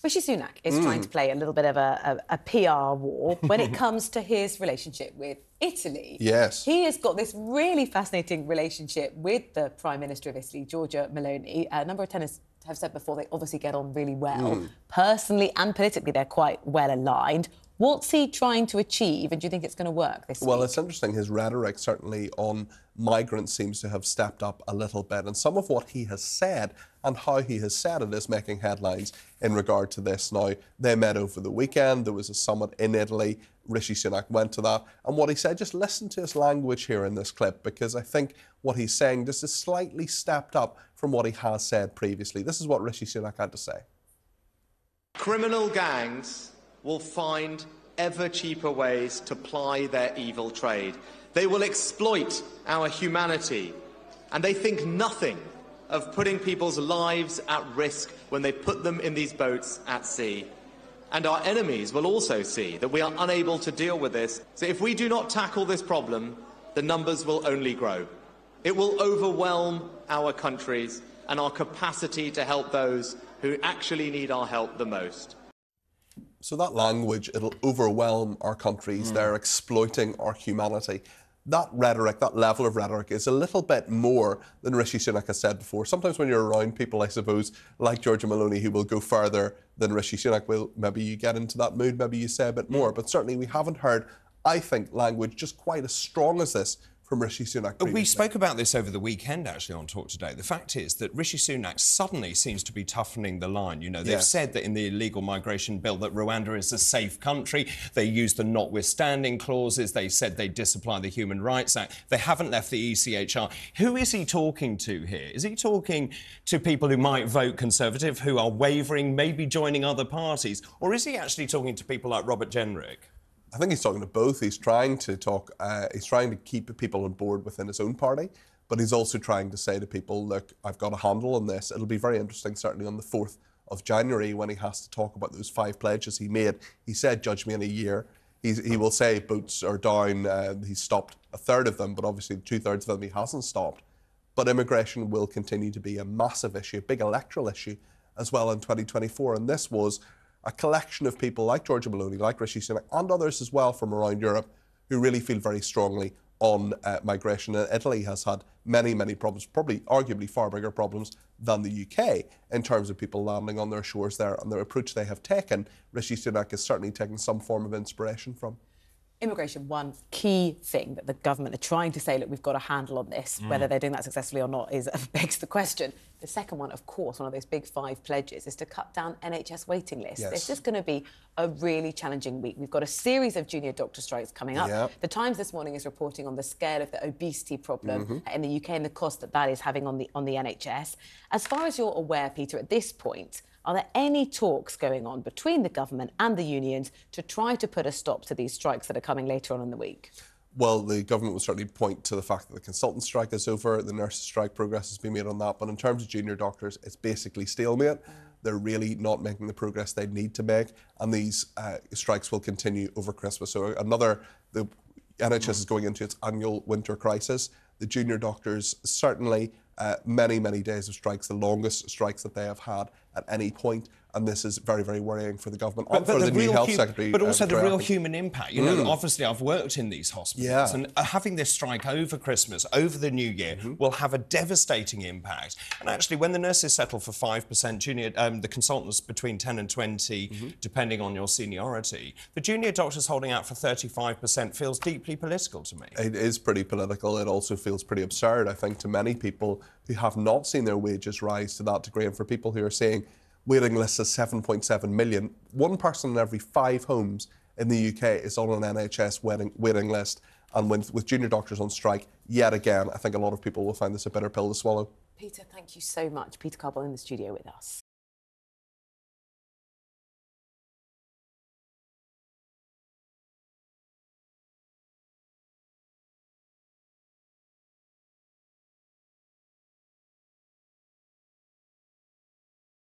Rishi Sunak is trying to play a little bit of a PR war when it comes to his relationship with Italy. Yes. He has got this really fascinating relationship with the Prime Minister of Italy, Giorgia Meloni. A number of tenors have said before they obviously get on really well. Personally and politically, they're quite well aligned. What's he trying to achieve, and do you think it's going to work this week? Well, it's interesting. His rhetoric, certainly on migrants, seems to have stepped up a little bit. And some of what he has said and how he has said it is making headlines in regard to this. Now, they met over the weekend. There was a summit in Italy. Rishi Sunak went to that. And what he said, just listen to his language here in this clip, because I think what he's saying just is slightly stepped up from what he has said previously. This is what Rishi Sunak had to say. Criminal gangs will find ever cheaper ways to ply their evil trade. They will exploit our humanity, and they think nothing of putting people's lives at risk when they put them in these boats at sea. And our enemies will also see that we are unable to deal with this. So if we do not tackle this problem, the numbers will only grow. It will overwhelm our countries and our capacity to help those who actually need our help the most. So that language, it'll overwhelm our countries. They're exploiting our humanity. That rhetoric, that level of rhetoric is a little bit more than Rishi Sunak has said before. Sometimes when you're around people, I suppose, like Giorgia Meloni, who will go further than Rishi Sunak will, maybe you get into that mood, maybe you say a bit more. But certainly we haven't heard, I think, language just quite as strong as this from Rishi Sunak previously. We spoke about this over the weekend, actually, on Talk Today. The fact is that Rishi Sunak suddenly seems to be toughening the line. You know, they've said that in the illegal migration bill that Rwanda is a safe country. They used the notwithstanding clauses. They said they disapply the Human Rights Act. They haven't left the ECHR. Who is he talking to here? Is he talking to people who might vote Conservative, who are wavering, maybe joining other parties? Or is he actually talking to people like Robert Jenrick? I think he's talking to both. He's trying to talk, he's trying to keep people on board within his own party, but he's also trying to say to people, look, I've got a handle on this. It'll be very interesting, certainly on the 4th of January, when he has to talk about those 5 pledges he made. He said, judge me in a year. He will say boats are down. He's stopped a third of them, but obviously 2/3 of them he hasn't stopped. But immigration will continue to be a massive issue, a big electoral issue as well in 2024. And this was a collection of people like Giorgia Meloni, like Rishi Sunak, and others as well from around Europe, who really feel very strongly on migration. And Italy has had many, many problems, probably arguably far bigger problems than the UK in terms of people landing on their shores there, and the approach they have taken. Rishi Sunak is certainly taking some form of inspiration from. Immigration, one key thing that the government are trying to say, look, we've got a handle on this. Whether they're doing that successfully or not begs the question. The second one, of course, one of those big 5 pledges, is to cut down NHS waiting lists. Yes. It's just going to be a really challenging week. We've got a series of junior doctor strikes coming up. The Times this morning is reporting on the scale of the obesity problem in the UK and the cost that is having on the NHS. As far as you're aware, Peter, at this point, are there any talks going on between the government and the unions to try to put a stop to these strikes that are coming later on in the week? Well, the government will certainly point to the fact that the consultant strike is over, the nurses' strike, progress has been made on that. But in terms of junior doctors, it's basically stalemate. They're really not making the progress they need to make, and these strikes will continue over Christmas. So the NHS is going into its annual winter crisis. The junior doctors, certainly many, many days of strikes, the longest strikes that they have had at any point. And this is very, very worrying for the government and for the new health secretary. But also the real human impact. You know, obviously I've worked in these hospitals, and having this strike over Christmas, over the new year, will have a devastating impact. And actually, when the nurses settle for 5%, junior, the consultants between 10 and 20, depending on your seniority, the junior doctors holding out for 35% feels deeply political to me. It is pretty political. It also feels pretty absurd, I think, to many people who have not seen their wages rise to that degree, and for people who are saying waiting lists of 7.7 million. 1 person in every 5 homes in the UK is on an NHS waiting list. And with junior doctors on strike, yet again, I think a lot of people will find this a bitter pill to swallow. Peter, thank you so much. Peter Cardwell in the studio with us.